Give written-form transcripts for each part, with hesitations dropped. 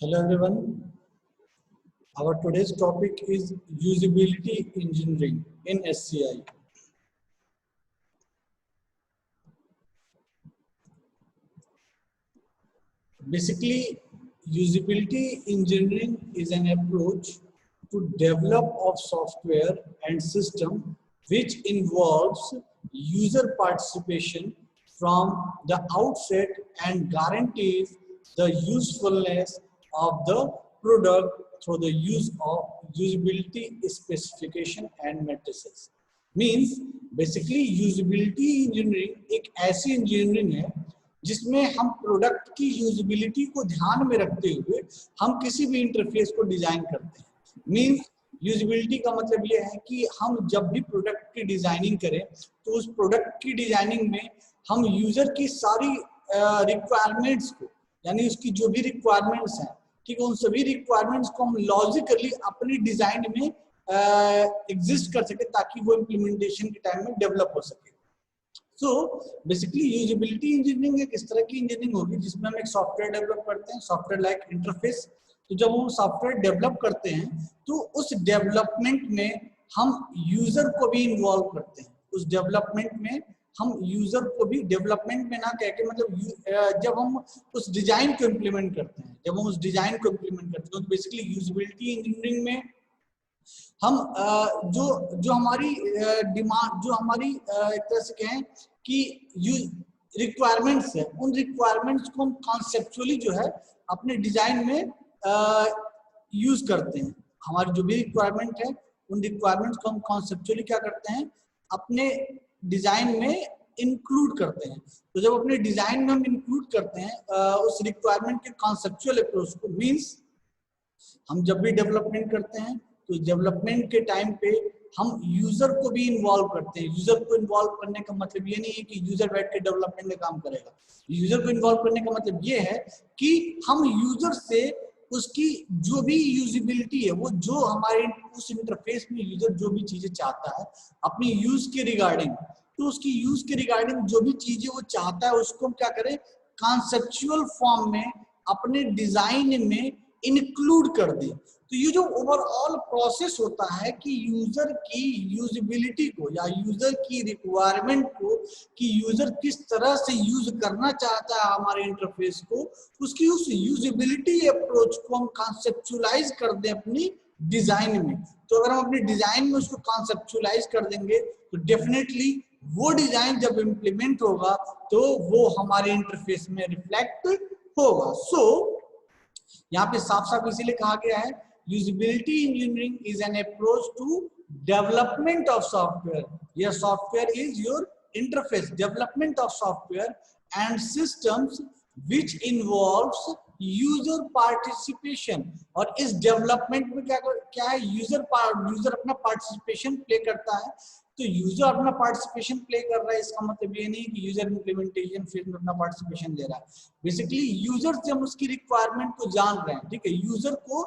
Hello everyone. Our today's topic is usability engineering in SCI. Basically, usability engineering is an approach to develop of software and system which involves user participation from the outset and guarantees the usefulness of the product through the use of usability specification and matrices. Means basically usability engineering एक ऐसी engineering है जिसमें हम product की usability को ध्यान में रखते हुए हम किसी भी इंटरफेस को डिजाइन करते हैं। मींस यूजिबिलिटी का मतलब ये है कि हम जब भी प्रोडक्ट की डिजाइनिंग करें तो उस प्रोडक्ट की डिजाइनिंग में हम यूजर की सारी रिक्वायरमेंट्स को, यानी उसकी जो भी रिक्वायरमेंट्स हैं, ठीक है, उन सभी रिक्वायरमेंट्स को हम लॉजिकली अपनी डिजाइन में एग्जिस्ट कर सके ताकि वो इम्प्लीमेंटेशन के टाइम में डेवलप हो सके। So basically यूजिबिलिटी इंजीनियरिंग एक इस तरह की इंजीनियरिंग होगी जिसमें हम एक सॉफ्टवेयर डेवलप करते हैं, सॉफ्टवेयर लाइक इंटरफेस। तो जब हम सॉफ्टवेयर डेवलप करते हैं तो उस डेवलपमेंट में हम यूजर को भी इन्वॉल्व करते हैं। उस डेवलपमेंट में हम यूजर को भी, डेवलपमेंट में ना कह के मतलब जब हम उस डिजाइन को इम्प्लीमेंट करते हैं, जब हम उस डिजाइन को इम्प्लीमेंट करते हैं तो बेसिकली यूजिबिलिटी इंजीनियरिंग में हम जो हमारी डिमांड, जो हमारी एक तरह से कहें कि रिक्वायरमेंट्स है, उन रिक्वायरमेंट्स को हम कॉन्सेप्चुअली जो है अपने डिजाइन में यूज करते हैं। हमारी जो भी रिक्वायरमेंट है उन रिक्वायरमेंट्स को हम कॉन्सेप्चुअली क्या करते हैं, अपने डिजाइन में इंक्लूड करते हैं। तो जब अपने डिजाइन में हम इंक्लूड करते हैं उस रिक्वायरमेंट के कॉन्सेप्चुअल अप्रोच को, मींस हम जब भी डेवलपमेंट करते हैं तो डेवलपमेंट के टाइम पे हम यूजर को भी इन्वॉल्व करते हैं। यूजर को इन्वॉल्व करने का मतलब ये नहीं है कि यूजर बैठ के डेवलपमेंट में काम करेगा। यूजर को इन्वॉल्व करने का मतलब ये है कि हम यूजर से उसकी जो भी यूजिबिलिटी है, वो जो हमारे उस इंटरफेस में यूजर जो भी चीजें चाहता है अपनी यूज के रिगार्डिंग, तो उसकी यूज के रिगार्डिंग जो भी चीजें वो चाहता है उसको हम क्या करें, कॉन्सेप्चुअल फॉर्म में अपने डिजाइन में इंक्लूड कर दें। तो ये जो ओवरऑल प्रोसेस होता है कि यूजर की यूजिबिलिटी को या यूजर की रिक्वायरमेंट को, कि यूजर किस तरह से यूज करना चाहता है हमारे इंटरफेस को, उसकी उस यूजिबिलिटी अप्रोच को हम कॉन्सेप्चुअलाइज कर दें अपनी डिजाइन में। तो अगर हम अपनी डिजाइन में उसको कॉन्सेप्चुअलाइज कर देंगे तो डेफिनेटली वो डिजाइन जब इम्प्लीमेंट होगा तो वो हमारे इंटरफेस में रिफ्लेक्ट होगा। सो यहाँ पे साफ साफ इसीलिए कहा गया है usability engineering is an approach to development of software. यह software is your interface, development of software and systems which involves user participation. और इस डेवलपमेंट में क्या है, यूजर अपना पार्टिसिपेशन प्ले करता है। तो यूजर अपना पार्टिसिपेशन प्ले कर रहा है, इसका मतलब ये नहीं कि यूजर इम्प्लीमेंटेशन फेज में अपना पार्टिसिपेशन ले रहा है। बेसिकली यूजर से हम उसकी रिक्वायरमेंट को जान रहे हैं, ठीक है। यूजर को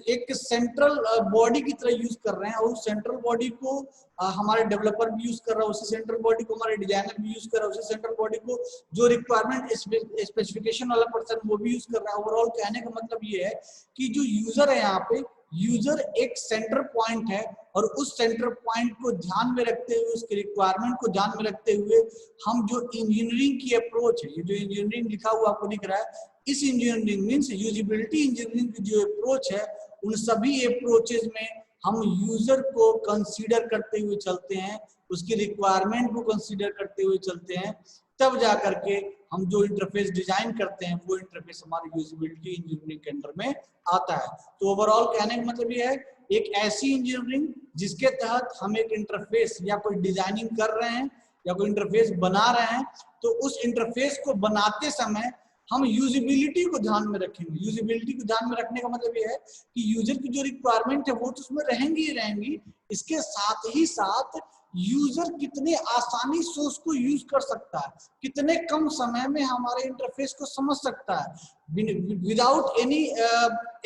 एक सेंट्रल बॉडी की तरह यूज कर रहे हैं और उस सेंट्रल बॉडी को हमारे डेवलपर भी यूज कर रहा है, उसी सेंट्रल बॉडी को हमारे डिजाइनर भी यूज कर रहा है, उसी सेंट्रल बॉडी को जो रिक्वायरमेंट स्पेसिफिकेशन वाला पर्सन वो भी यूज कर रहा है। ओवरऑल कहने का मतलब ये है कि जो यूजर है, यहाँ पे यूजर एक सेंटर पॉइंट है और उस सेंटर पॉइंट को ध्यान में रखते हुए, उसके रिक्वायरमेंट को ध्यान में रखते हुए हम जो इंजीनियरिंग की अप्रोच है, ये जो इंजीनियरिंग लिखा हुआ आपको दिख रहा है, इस इंजीनियरिंग मींस यूजिबिलिटी इंजीनियरिंग की जो अप्रोच है, उन सभी अप्रोचेस में हम यूजर को कंसीडर करते हुए चलते हैं, उसकी रिक्वायरमेंट को कंसीडर करते हुए चलते हैं, तब जा करके हम जो इंटरफेस डिजाइन करते हैं वो इंटरफेस हमारे यूजिबिलिटी इंजीनियरिंग के अंडर में आता है। तो ओवरऑल कहने का मतलब ये है, एक ऐसी इंजीनियरिंग जिसके तहत हम एक इंटरफेस या कोई डिजाइनिंग कर रहे हैं या कोई इंटरफेस बना रहे हैं, तो उस इंटरफेस को बनाते समय हम यूजिबिलिटी को ध्यान में रखेंगे। यूजिबिलिटी को ध्यान में रखने का मतलब ये है कि यूजर की जो रिक्वायरमेंट है वो तो उसमें रहेंगी ही रहेंगी, इसके साथ ही साथ यूजर कितने आसानी से उसको यूज कर सकता है, कितने कम समय में हमारे इंटरफेस को समझ सकता है विदाउट एनी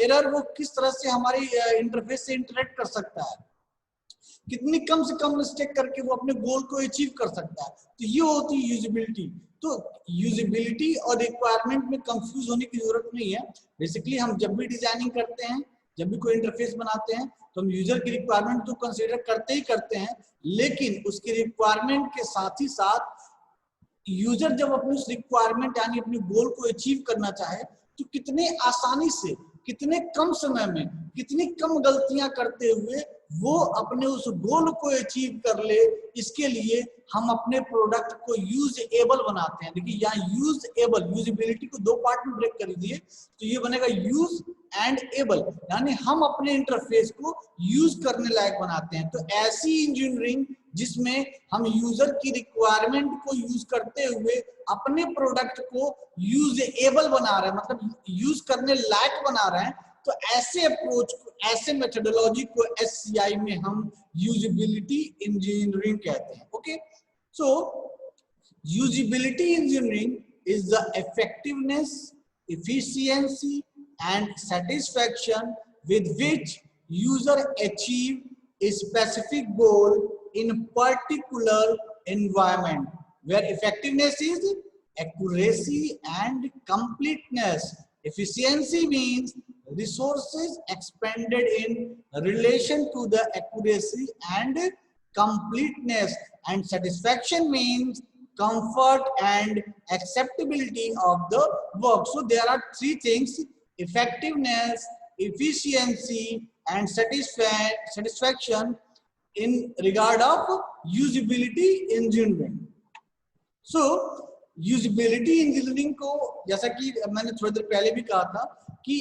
एरर, वो किस तरह से हमारी इंटरफेस से इंटरेक्ट कर सकता है, कितनी कम से कम मिस्टेक करके वो अपने गोल को अचीव कर सकता है। तो ये होती है यूजिबिलिटी। तो यूजिबिलिटी और रिक्वायरमेंट में कंफ्यूज होने की जरूरत नहीं है। बेसिकली हम जब भी डिजाइनिंग करते हैं, जब भी कोई इंटरफेस बनाते हैं, तो हम यूजर की रिक्वायरमेंट तो कंसीडर करते ही करते हैं, लेकिन उसकी रिक्वायरमेंट के साथ ही साथ यूजर जब अपनी उस रिक्वायरमेंट यानी अपने गोल को अचीव करना चाहे तो कितने आसानी से, कितने कम समय में, कितनी कम गलतियां करते हुए वो अपने उस गोल को अचीव कर ले, इसके लिए हम अपने प्रोडक्ट को यूजेबल बनाते हैं। देखिए यहाँ यूजेबल, यूजिबिलिटी को दो पार्ट में ब्रेक कर दिए तो ये बनेगा यूज एंड एबल, यानी हम अपने इंटरफेस को यूज करने लायक बनाते हैं। तो ऐसी इंजीनियरिंग जिसमें हम यूजर की रिक्वायरमेंट को यूज करते हुए अपने प्रोडक्ट को यूजेबल बना रहे हैं, मतलब यूज करने लायक बना रहे हैं, तो ऐसे अप्रोच को, ऐसे मेथोडोलॉजी को एससीआई में हम यूजिबिलिटी इंजीनियरिंग कहते हैं। Okay, so usability engineering is the effectiveness, efficiency and satisfaction with which user achieve a specific goal in a particular environment, where effectiveness is accuracy and completeness. Efficiency means resources expended in relation to the accuracy and completeness, and satisfaction means comfort and acceptability of the work. So there are three things: effectiveness, efficiency and satisfaction in regard of usability engineering. So usability engineering को, जैसा कि मैंने थोड़ी देर पहले भी कहा था, कि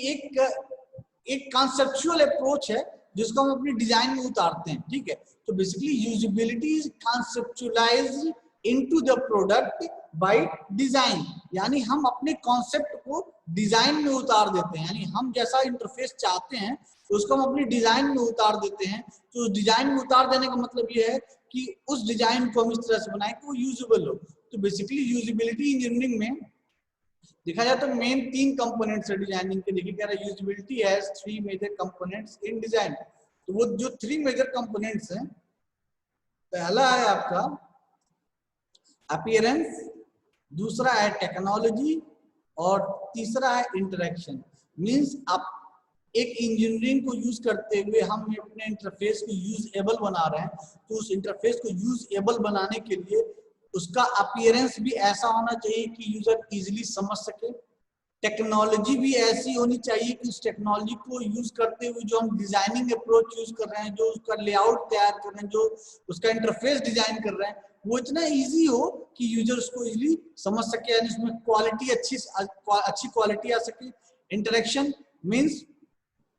एक कॉन्सेप्चुअल अप्रोच है जिसको हम अपनी डिजाइन में उतारते हैं। ठीक है, तो basically usability is conceptualised into the product by design, यानी हम अपने कॉन्सेप्ट को डिजाइन में उतार देते हैं, यानी हम जैसा इंटरफेस चाहते हैं तो उसको हम अपनी डिजाइन में उतार देते हैं। तो डिजाइन में उतार देने का मतलब ये है कि उस डिजाइन को हम इस तरह से बनाएं कि वो यूजेबल हो। तो बेसिकली यूजिबिलिटी इंजीनियरिंग में देखा जाए तो मेन 3 कंपोनेंट्स है डिजाइनिंग के। देखिए कह रहा है usability has 3 major components in design. तो वो जो 3 मेजर कंपोनेंट्स हैं, पहला है आपका अपीयरेंस, दूसरा है टेक्नोलॉजी और तीसरा है इंटरेक्शन। मींस आप एक इंजीनियरिंग को यूज करते हुए हम अपने इंटरफेस को यूजेबल बना रहे हैं, तो उस इंटरफेस को यूजेबल बनाने के लिए उसका अपीयरेंस भी ऐसा होना चाहिए कि यूजर इजीली समझ सके। टेक्नोलॉजी भी ऐसी होनी चाहिए कि उस टेक्नोलॉजी को यूज करते हुए जो हम डिजाइनिंग अप्रोच यूज कर रहे हैं, जो उसका लेआउट तैयार कर रहे हैं, जो उसका इंटरफेस डिजाइन कर रहे हैं, वो इतना इजी हो कि यूजर उसको इजीली समझ सके, यानी उसमें क्वालिटी अच्छी क्वालिटी आ सके। इंटरेक्शन मींस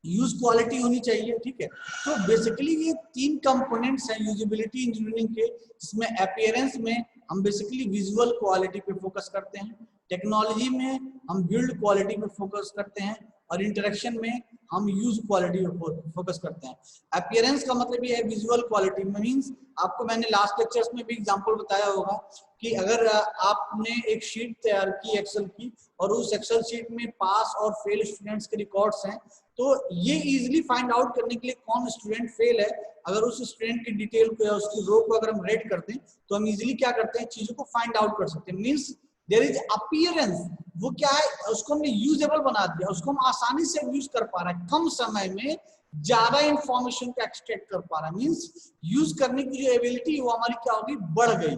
यूज क्वालिटी होनी चाहिए। ठीक है, तो बेसिकली ये 3 कंपोनेंट्स हैं यूजिबिलिटी इंजीनियरिंग के, जिसमें अपीयरेंस में हम बेसिकली विजुअल क्वालिटी पे फोकस करते हैं, टेक्नोलॉजी में हम बिल्ड क्वालिटी पे फोकस करते हैं, और इंटरेक्शन में हम यूज क्वालिटी पे फोकस करते हैं। अपीयरेंस का मतलब ये है विजुअल क्वालिटी मींस, आपको मैंने लास्ट लेक्चर्स में भी एग्जांपल बताया होगा कि अगर आपने एक शीट तैयार की एक्सेल की, और उस एक्सेल शीट में पास और फेल स्टूडेंट्स के रिकॉर्ड्स हैं, तो ये इजीली फाइंड आउट करने के लिए कौन स्टूडेंट फेल है, अगर उस स्टूडेंट की डिटेल को या उसकी रो को अगर हम रेड करते हैं तो हम इजीली क्या करते हैं, चीजों को फाइंड आउट कर सकते हैं। मींस देयर इज अपीयरेंस, वो क्या है, उसको हमने यूजेबल बना दिया, उसको हम आसानी से यूज कर पा रहे हैं, कम समय में ज्यादा इंफॉर्मेशन को एक्सट्रैक्ट कर पा रहा है। मींस यूज करने की जो एबिलिटी वो हमारी क्या होगी, बढ़ गई।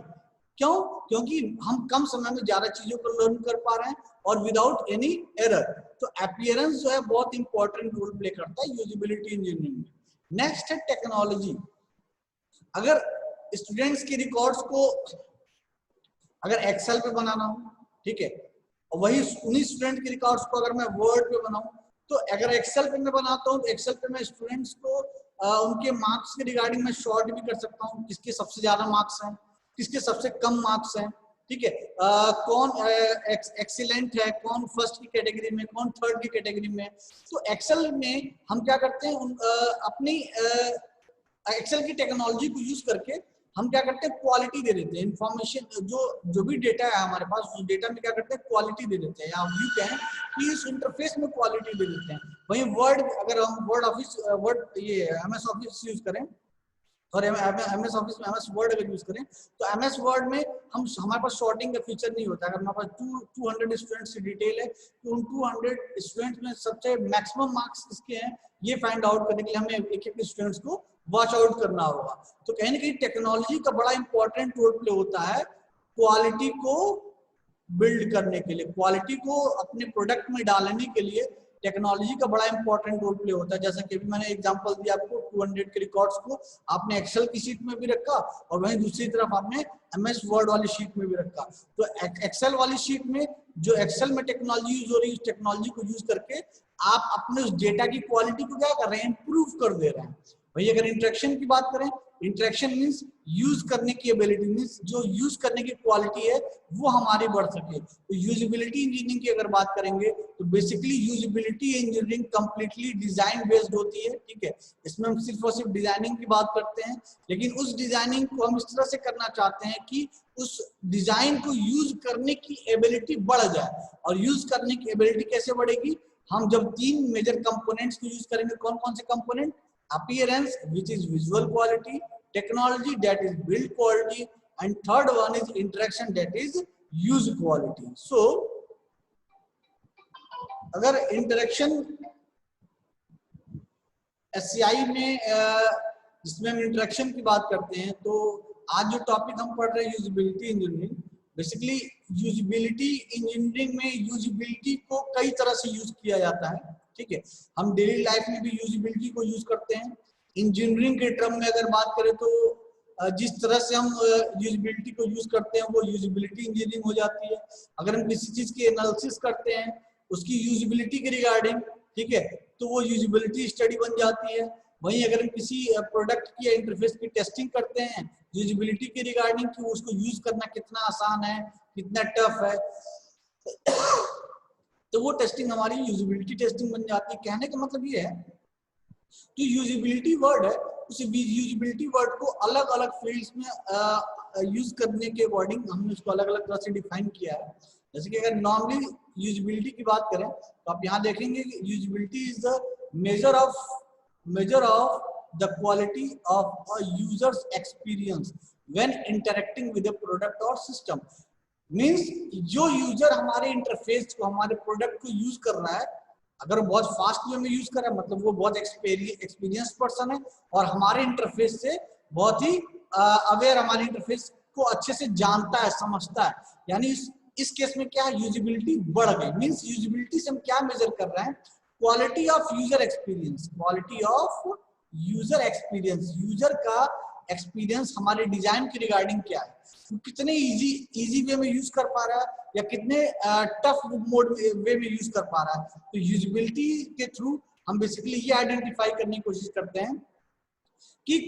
क्यों? क्योंकि हम कम समय में ज्यादा चीजों को लर्न कर पा रहे हैं और विदाउट एनी एरर। तो अपीयरेंस जो है बहुत इंपॉर्टेंट रोल प्ले करता है यूजिबिलिटी इंजीनियरिंग में। नेक्स्ट है टेक्नोलॉजी। अगर स्टूडेंट्स के रिकॉर्ड्स को अगर एक्सेल पे बनाना हो, ठीक है, और वही उन्हीं स्टूडेंट के रिकॉर्ड्स को अगर मैं वर्ड पे बनाऊं, तो अगर एक्सेल पे मैं बनाता हूं तो एक्सेल पे मैं स्टूडेंट्स को उनके मार्क्स के रिगार्डिंग में शॉर्ट भी कर सकता हूं, किसके सबसे ज्यादा मार्क्स हैं, किसके सबसे कम मार्क्स हैं। ठीक है, कौन एक्सीलेंट है, कौन फर्स्ट की कैटेगरी में, कौन थर्ड की कैटेगरी में। तो एक्सेल में हम क्या करते हैं, अपनी एक्सेल की टेक्नोलॉजी को यूज करके हम क्या करते हैं, क्वालिटी दे देते हैं। इंफॉर्मेशन जो भी डेटा है हमारे पास, उस डेटा में क्या करते हैं, क्वालिटी दे देते हैं, या हम यूं कहें कि इस इंटरफेस में क्वालिटी दे देते हैं। वहीं वर्ड, अगर हम वर्ड ये MS ऑफिस यूज करें और MS ऑफिस में MS वर्ड अगर यूज करें तो MS वर्ड में हम हमारे पास शॉर्टिंग का फीचर नहीं होता। अगर हमारे पास 200 स्टूडेंट्स की डिटेल है तो उन 200 स्टूडेंट्स में सबसे मैक्सिमम मार्क्स किसके हैं ये फाइंड आउट करने के लिए हमें एक एक स्टूडेंट्स को वॉच आउट करना होगा। तो कहीं ना कहीं टेक्नोलॉजी का बड़ा इंपॉर्टेंट रोल प्ले होता है क्वालिटी को बिल्ड करने के लिए, क्वालिटी को अपने प्रोडक्ट में डालने के लिए टेक्नोलॉजी का बड़ा इंपॉर्टेंट रोल प्ले होता है। जैसा कि अभी मैंने एग्जांपल दिया आपको, 200 के रिकॉर्ड्स को आपने एक्सेल की शीट में भी रखा और वहीं दूसरी तरफ आपने MS वर्ड वाली शीट में भी रखा। तो एक्सेल वाली शीट में जो एक्सेल में टेक्नोलॉजी यूज हो रही है, उस टेक्नोलॉजी को यूज करके आप अपने उस डेटा की क्वालिटी को क्या कर रहे हैं, इंप्रूव कर दे रहे हैं। भाई अगर इंटरेक्शन की बात करें, इंटरेक्शन मीन्स यूज करने की एबिलिटी, मीन्स जो यूज करने की क्वालिटी है वो हमारी बढ़ सके। तो यूजिबिलिटी इंजीनियरिंग की अगर बात करेंगे तो basically usability engineering completely design based होती है, ठीक है। इसमें हम सिर्फ और सिर्फ डिजाइनिंग की बात करते हैं, लेकिन उस डिजाइनिंग को हम इस तरह से करना चाहते हैं कि उस डिजाइन को यूज करने की एबिलिटी बढ़ जाए। और यूज करने की एबिलिटी कैसे बढ़ेगी, हम जब 3 मेजर कंपोनेंट्स को यूज करेंगे। कौन कौन से component? appearance, which is visual quality, technology, that is build quality, and third one is interaction, that is use quality. So अगर इंटरेक्शन SCI में जिसमें हम इंटरेक्शन की बात करते हैं, तो आज जो टॉपिक हम पढ़ रहे हैं usability engineering, basically usability engineering में यूजिबिलिटी को कई तरह से यूज किया जाता है, ठीक है। हम डेली लाइफ में भी यूजिबिलिटी को यूज करते हैं। इंजीनियरिंग के टर्म में अगर बात करें तो जिस तरह से हम यूजिबिलिटी को यूज करते हैं वो यूजिबिलिटी इंजीनियरिंग हो जाती है। अगर हम किसी चीज की एनालिसिस करते हैं उसकी यूजिबिलिटी के रिगार्डिंग, ठीक है, तो वो यूजिबिलिटी स्टडी बन जाती है। वहीं अगर हम किसी प्रोडक्ट की या इंटरफेस की टेस्टिंग करते हैं यूजिबिलिटी के रिगार्डिंग कि उसको यूज करना कितना आसान है, कितना टफ है, तो वो टेस्टिंग हमारी यूजिबिलिटी टेस्टिंग बन जाती है। कहने का मतलब ये है कि यूजिबिलिटी वर्ड है, उस यूजिबिलिटी वर्ड को अलग अलग फील्ड्स में यूज करने के अकॉर्डिंग हमने उसको अलग अलग तरह से डिफाइन किया है। जैसे कि अगर नॉर्मली यूजिबिलिटी की बात करें तो आप यहाँ देखेंगे कि usability is the measure of the quality of a users experience when interacting with a product और सिस्टम। मीन्स जो यूजर हमारे इंटरफेस को, हमारे प्रोडक्ट को यूज कर रहा है, अगर वो बहुत फास्ट वे में यूज कर रहा है मतलब वो बहुत एक्सपीरियंस पर्सन है और हमारे इंटरफेस से बहुत ही अवेयर, हमारे इंटरफेस को अच्छे से जानता है, समझता है। यानी इस केस में क्या है, यूजिबिलिटी बढ़ गई। मीन्स यूजिबिलिटी से हम क्या मेजर कर रहे हैं, quality of user experience, quality of user experience, user का एक्सपीरियंस हमारे डिजाइन के रिगार्डिंग क्या है, तो कितने इजी वे में यूज कर पा रहा है या कितने टफ मोड वे में यूज कर पा रहा है। तो यूजिबिलिटी के थ्रू हम बेसिकली ये आइडेंटिफाई करने की कोशिश करते हैं कि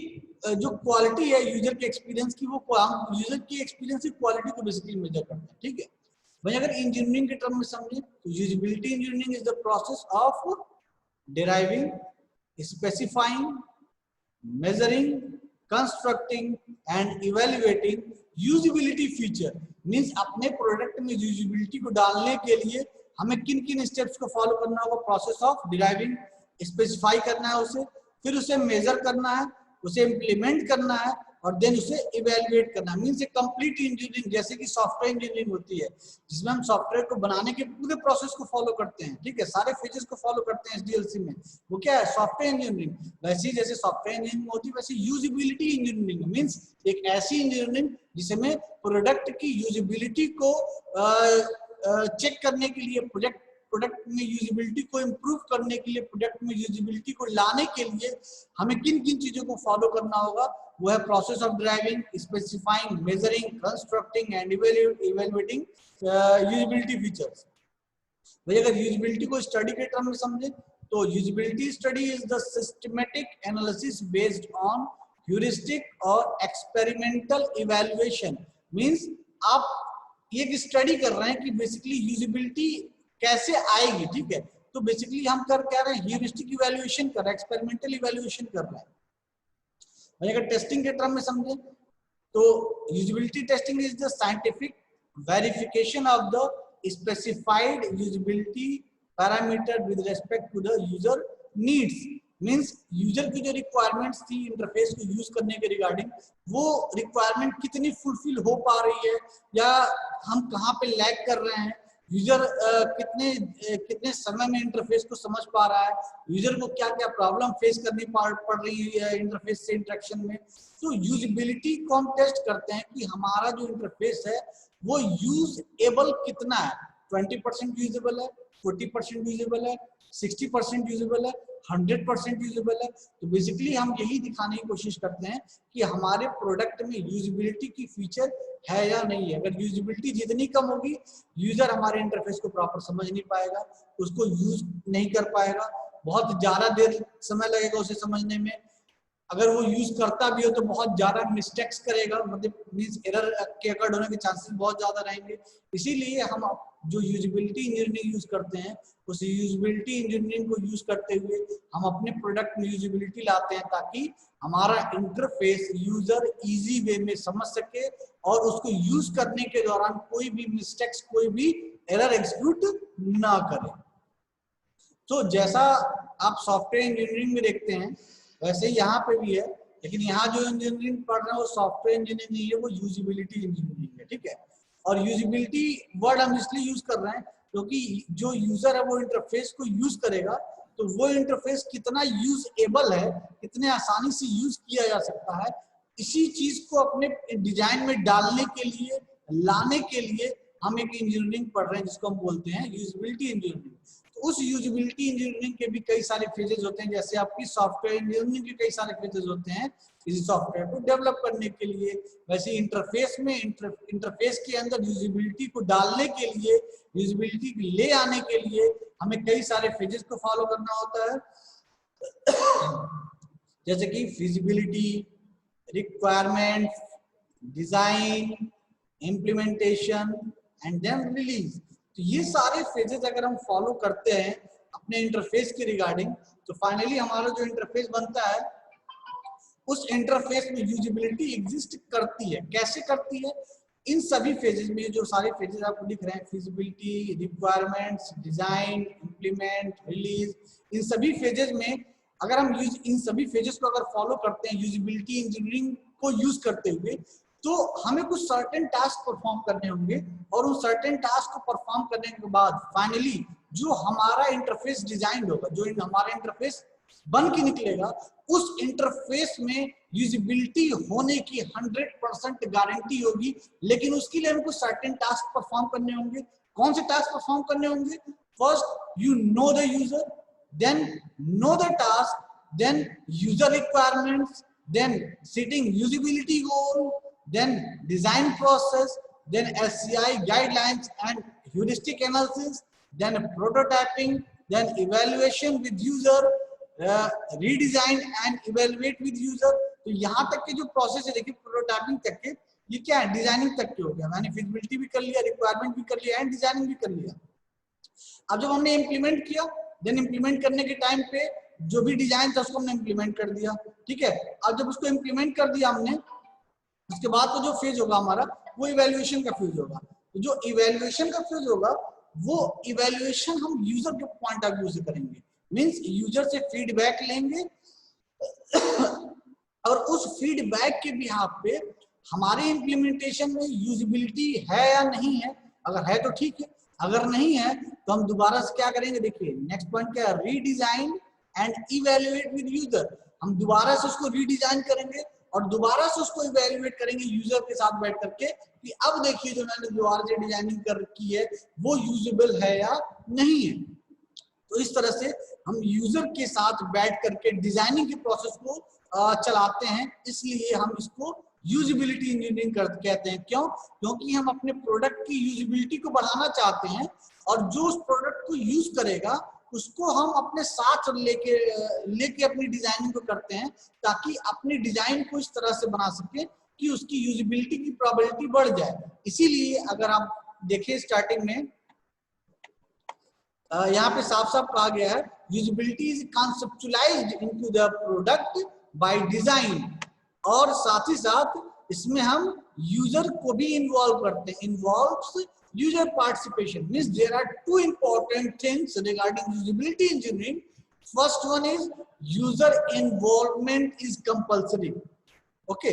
जो क्वालिटी है यूजर के एक्सपीरियंस की, वो हम यूजर की एक्सपीरियंस की क्वालिटी को बेसिकली मेजर करते हैं, ठीक है। वहीं अगर इंजीनियरिंग के टर्म में समझें तो usability engineering is the process of deriving, specifying, measuring, constructing and evaluating usability feature। Means अपने प्रोडक्ट में यूजिबिलिटी को डालने के लिए हमें किन किन स्टेप्स को फॉलो करना होगा। प्रोसेस ऑफ डिराइविंग, स्पेसिफाई करना है उसे, फिर उसे मेजर करना है, उसे इम्प्लीमेंट करना है और देन उसे इवेल्युएट करना है। मीन्स कंप्लीट इंजीनियरिंग, जैसे कि सॉफ्टवेयर इंजीनियरिंग होती है जिसमें हम सॉफ्टवेयर को बनाने के पूरे प्रोसेस को फॉलो करते हैं, ठीक है, सारे फेजेस को फॉलो करते हैं SDLC में, वो क्या है, सॉफ्टवेयर इंजीनियरिंग। वैसे ही जैसे सॉफ्टवेयर इंजीनियरिंग होती है वैसे यूजिबिलिटी इंजीनियरिंग मीन्स एक ऐसी इंजीनियरिंग जिसमें प्रोडक्ट की यूजिबिलिटी को चेक करने के लिए, प्रोडक्ट में यूजिबिलिटी को इंप्रूव करने के लिए, प्रोडक्ट में यूजिबिलिटी को लाने के लिए हमें किन किन चीजों को फॉलो करना होगा। वो है process of driving, specifying, measuring, constructing and evaluating usability features. भाई अगर यूजिबिलिटी को स्टडी के टर्म में समझे तो usability study is the systematic analysis based on heuristic और एक्सपेरिमेंटल इवैल्यूएशन। मींस आप ये स्टडी कर रहे हैं कि बेसिकली यूजिबिलिटी कैसे आएगी, ठीक है। तो बेसिकली हम क्या रहे हैं, ह्यूरिस्टिक इवैल्यूएशन कर रहे हैं, एक्सपेरिमेंटल इवैल्यूएशन कर रहे हैं। अगर टेस्टिंग के टर्म में समझे तो usability testing is the scientific verification of the specified usability parameter with respect to the user needs. Means user की जो रिक्वायरमेंट्स थी इंटरफेस को यूज करने के रिगार्डिंग, वो रिक्वायरमेंट कितनी फुलफिल हो पा रही है या हम कहाँ पे लैग कर रहे हैं, यूजर कितने समय में इंटरफेस को समझ पा रहा है, यूजर को क्या क्या प्रॉब्लम फेस करनी पड़ रही है इंटरफेस से इंटरेक्शन में। तो यूजेबिलिटी को हम टेस्ट करते हैं कि हमारा जो इंटरफेस है वो यूजेबल कितना है, 20% यूजेबल है, 40% यूजेबल है, 60% यूजेबल है, 100% यूजेबल है। तो बेसिकली हम यही दिखाने की कोशिश करते हैं कि हमारे प्रोडक्ट में यूजेबिलिटी की फीचर है या नहीं है। अगर यूजेबिलिटी जितनी कम होगी, यूजर हमारे इंटरफेस को प्रॉपर समझ नहीं पाएगा, उसको यूज नहीं कर पाएगा, बहुत ज्यादा देर समय लगेगा उसे समझने में। अगर वो यूज करता भी हो तो बहुत ज्यादा मिस्टेक्स करेगा, मतलब मींस एरर के अकड़ होने के चांसेस बहुत ज्यादा रहेंगे। इसीलिए हम जो यूजेबिलिटी इंजीनियरिंग यूज करते हैं, उस यूजेबिलिटी इंजीनियरिंग को यूज करते हुए हम अपने प्रोडक्ट में यूजेबिलिटी लाते हैं ताकि हमारा इंटरफेस यूजर इजी वे में समझ सके और उसको यूज करने के दौरान कोई भी मिस्टेक्स, कोई भी एरर एग्जीक्यूट ना करे। तो जैसा आप सॉफ्टवेयर इंजीनियरिंग में देखते हैं वैसे ही यहाँ पे भी है, लेकिन यहाँ जो इंजीनियरिंग पढ़ रहे हैं वो सॉफ्टवेयर इंजीनियरिंग नहीं है, वो यूजिबिलिटी इंजीनियरिंग है, ठीक है। और यूजिबिलिटी वर्ड हम इसलिए यूज कर रहे हैं क्योंकि जो यूजर है वो इंटरफेस को यूज करेगा तो वो इंटरफेस कितना यूजेबल है, कितने आसानी से यूज किया जा सकता है, इसी चीज को अपने डिजाइन में डालने के लिए, लाने के लिए हम एक इंजीनियरिंग पढ़ रहे हैं जिसको हम बोलते हैं यूजिबिलिटी इंजीनियरिंग। तो उस यूजिबिलिटी इंजीनियरिंग के भी कई सारे फेजेस होते हैं, जैसे आपकी सॉफ्टवेयर इंजीनियरिंग के कई सारे फेजेस होते हैं किसी सॉफ्टवेयर को डेवलप करने के लिए, वैसे इंटरफेस में इंटरफेस के अंदर यूजिबिलिटी को डालने के लिए, यूजिबिलिटी ले आने के लिए हमें कई सारे फेजेस को फॉलो करना होता है, जैसे कि feasibility, requirement, design, implementation and then release. तो ये सारे फेजेस अगर हम फॉलो करते हैं अपने इंटरफेस के रिगार्डिंग, तो फाइनली हमारा जो इंटरफेस बनता है उस इंटरफेस में यूजिबिलिटी एग्जिस्ट करती है। कैसे करती है? इन सभी फेजेस में, जो सारे फेजेस आपको दिख रहे हैं, feasibility, requirements, design, implement, release, इन सभी फेजेस में अगर हम इन सभी फेजेस को अगर फॉलो करते हैं यूजिबिलिटी इंजीनियरिंग को यूज करते हुए, तो हमें कुछ सर्टेन टास्क परफॉर्म करने होंगे और उन सर्टेन टास्क को परफॉर्म करने के बाद फाइनली जो हमारा इंटरफेस डिजाइन होगा, जो हमारा इंटरफेस बन के निकलेगा, उस इंटरफेस में यूजिबिलिटी होने की 100% गारंटी होगी। लेकिन उसके लिए हमको सर्टेन टास्क परफॉर्म करने होंगे। कौन से टास्क परफॉर्म करने होंगे? First you know the user, then know the task, then user requirements, then setting usability goal, then design process, then SCI guidelines and heuristic analysis, then prototyping, then evaluation with user, redesign and evaluate with user। तो यहाँ तक के जो process है देखिए, prototyping तक के, ये क्या है, डिजाइनिंग तक के हो गया, मैंने फिजिबिलिटी भी कर लिया, रिक्वायरमेंट भी कर लिया एंड डिजाइनिंग भी कर लिया। अब जब हमने इम्प्लीमेंट किया, देन इम्प्लीमेंट करने के टाइम पे जो भी डिजाइन था उसको हमने इम्प्लीमेंट कर दिया, ठीक है। अब जब उसको इम्प्लीमेंट कर दिया हमने, उसके बाद तो जो फेज होगा हमारा वो इवैल्यूएशन का फेज होगा। तो जो इवैल्यूएशन का फेज होगा वो इवैल्यूएशन हम यूजर के पॉइंट ऑफ व्यू से करेंगे, मींस यूजर से फीडबैक लेंगे और उस फीडबैक के बिहाफ पे हमारे इम्प्लीमेंटेशन में यूजिबिलिटी है या नहीं है। अगर है तो ठीक है, अगर नहीं है तो हम दोबारा से क्या करेंगे, देखिए नेक्स्ट पॉइंट क्या है, redesign and evaluate with user. हम दोबारा से उसको रीडिजाइन करेंगे और दोबारा से उसको इवैल्यूएट करेंगे यूजर के साथ बैठ करके कि अब देखिए जो मैंने दोबारा से डिजाइनिंग कर की है वो यूजेबल है या नहीं है। तो इस तरह से हम यूजर के साथ बैठ करके डिजाइनिंग के प्रोसेस को चलाते हैं, इसलिए हम इसको यूजिबिलिटी इंजीनियरिंग कहते हैं। क्यों? क्योंकि हम अपने प्रोडक्ट की यूजिबिलिटी को बढ़ाना चाहते हैं और जो उस प्रोडक्ट को यूज करेगा उसको हम अपने साथ लेके अपनी डिजाइनिंग को करते हैं ताकि अपनी डिजाइन को इस तरह से बना सके कि उसकी यूजिबिलिटी की प्रोबेबिलिटी बढ़ जाए। इसीलिए अगर आप देखें स्टार्टिंग में यहाँ पे साफ साफ कहा गया है, usability is conceptualised into the product by design, और साथ ही साथ इसमें हम यूजर को भी इन्वॉल्व करते हैं, involves user participation, means there are two important things regarding usability engineering. First one is user involvement is compulsory. Okay,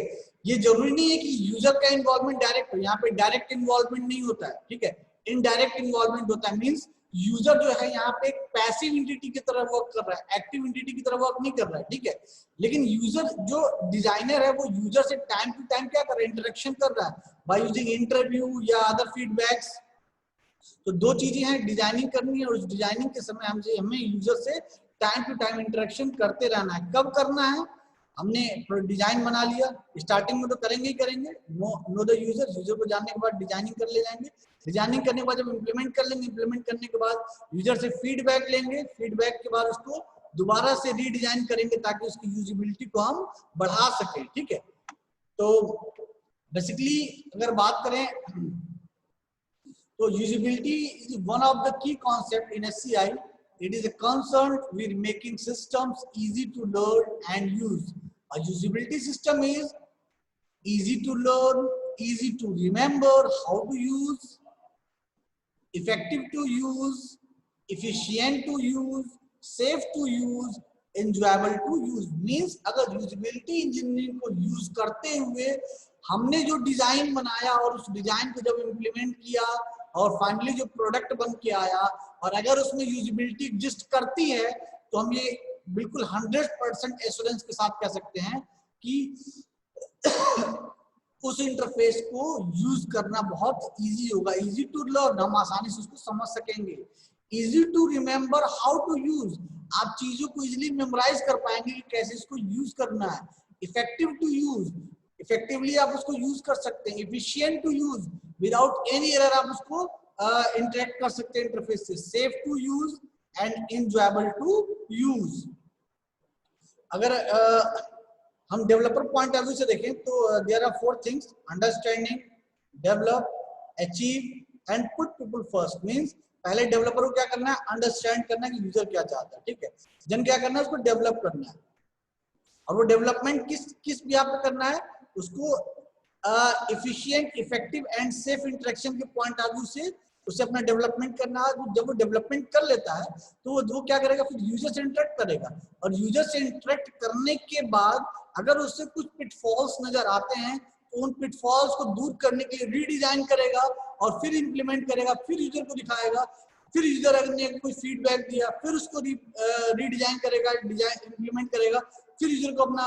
ये जरूरी नहीं है कि यूजर का इन्वॉल्वमेंट डायरेक्ट हो, यहाँ पे डायरेक्ट इन्वॉल्वमेंट नहीं होता है, ठीक है, इनडायरेक्ट इन्वॉल्वमेंट होता है। मींस यूजर जो है यहाँ पे एक पैसिव एंटिटी की तरह वर्क कर रहा है, एक्टिव एंटिटी की तरह वर्क नहीं कर रहा है, ठीक है। लेकिन यूजर जो डिजाइनर है वो यूजर से टाइम टू टाइम क्या कर रहा है, इंटरेक्शन कर रहा है बाय यूजिंग इंटरव्यू या अदर फीडबैक्स। तो दो चीजें हैं, डिजाइनिंग करनी है और उस डिजाइनिंग के समय हमें यूजर से टाइम टू टाइम इंटरेक्शन करते रहना है। कब करना है, हमने डिजाइन बना लिया, स्टार्टिंग में तो करेंगे ही करेंगे, नो द यूजर, यूजर को जानने के बाद डिजाइनिंग कर ले जाएंगे, डिजाइनिंग करने के बाद जब इम्प्लीमेंट कर लेंगे, इम्प्लीमेंट करने के बाद यूजर से फीडबैक लेंगे, फीडबैक के बाद उसको दोबारा से रीडिजाइन करेंगे ताकि उसकी यूजिबिलिटी को हम बढ़ा सकें, ठीक है। तो बेसिकली अगर बात करें तो usability is one of the key concept in SCI. It is a concern with making systems easy to learn and use. A usability system is easy to learn, easy to remember how to use, effective to use, efficient to use, safe to use, enjoyable to use. Means अगर usability engineering को use करते हुए हमने जो design बनाया और उस design को जब इम्प्लीमेंट किया और फाइनली जो प्रोडक्ट बन के आया और अगर उसमें यूजिबिलिटी एग्जिस्ट करती है तो हम ये बिल्कुल 100% एश्योरेंस के साथ कह सकते हैं कि उस इंटरफेस को यूज करना बहुत इजी होगा। इजी टू लर्न, हम आसानी से उसको समझ सकेंगे। Easy to remember how to use, आप चीजों को इजीली मेमोराइज कर पाएंगे कि कैसे इसको यूज करना है। इफेक्टिव टू यूज, इफेक्टिवली आप उसको यूज कर सकते हैं। Efficient to use, without any error आप उसको इंटरेक्ट कर सकते हैं इंटरफेस से। Safe to use and enjoyable to use. अगर हम डेवलपर पॉइंट ऑफ व्यू से देखें तो there are 4 things: understanding, develop, achieve and put people first. Means पहले डेवलपर को क्या करना है, अंडरस्टैंड करना है कि यूजर क्या चाहता है, ठीक है। देन क्या करना है, उसको डेवलप करना है और वो डेवलपमेंट किस बिहाफ पे करना है, उसको efficient, effective and safe interaction के पॉइंट ऑफ व्यू से उसे अपना डेवलपमेंट करना है। जब वो डेवलपमेंट कर लेता है तो वो क्या करेगा, फिर यूजर से इंटरेक्ट करेगा और यूजर से इंटरेक्ट करने के बाद अगर उससे कुछ पिटफॉल्स नजर आते हैं तो उन पिटफॉल्स को दूर करने के लिए रीडिजाइन करेगा और फिर इंप्लीमेंट करेगा, फिर यूजर को दिखाएगा, फिर यूजर ने कोई फीडबैक दिया फिर उसको रीडिजाइन करेगा, डिजाइन इंप्लीमेंट करेगा, फिर यूजर को अपना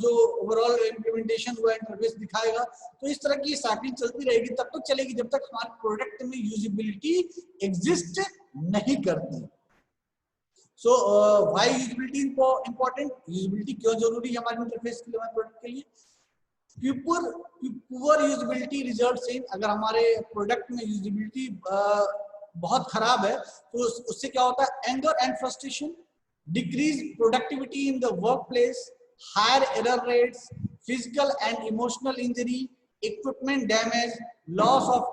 जो ओवरऑल इंप्लीमेंटेशन हुआ इंटरफेस दिखाएगा। तो इस तरह की साइकिल चलती रहेगी, तब तक चलेगी जब तक हमारे प्रोडक्ट में यूजिबिलिटी एग्जिस्ट नहीं करती। So why usability important, usability क्यों जरूरी है हमारे इंटरफेस के लिए, हमारे प्रोडक्ट के लिए। पुअर यूजिबिलिटी रिजल्ट्स इन, अगर हमारे प्रोडक्ट में यूजिबिलिटी बहुत खराब है तो उससे क्या होता है, anger and frustration, decrease productivity in the workplace, higher error rates, physical and emotional injury, equipment damage, loss of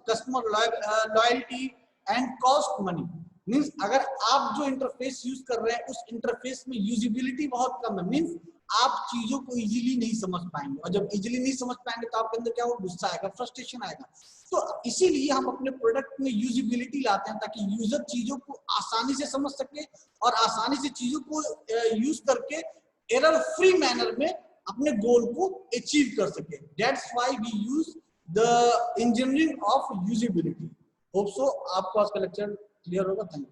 customer loyalty and cost money. Means अगर आप जो इंटरफेस यूज कर रहे हैं उस इंटरफेस में यूजिबिलिटी बहुत कम है, मीन्स आप चीजों को इजीली नहीं समझ पाएंगे और जब इजीली नहीं समझ पाएंगे तो आपके अंदर क्या होगा, गुस्सा आएगा, फ्रस्ट्रेशन आएगा। तो इसीलिए हम अपने प्रोडक्ट में यूजिबिलिटी लाते हैं ताकि यूजर चीजों को आसानी से समझ सके और आसानी से चीजों को यूज करके एरर फ्री मैनर में अपने गोल को अचीव कर सके। That's why we use the engineering of usability. Hope so आपको आज का लेक्चर क्लियर होगा। Thank you.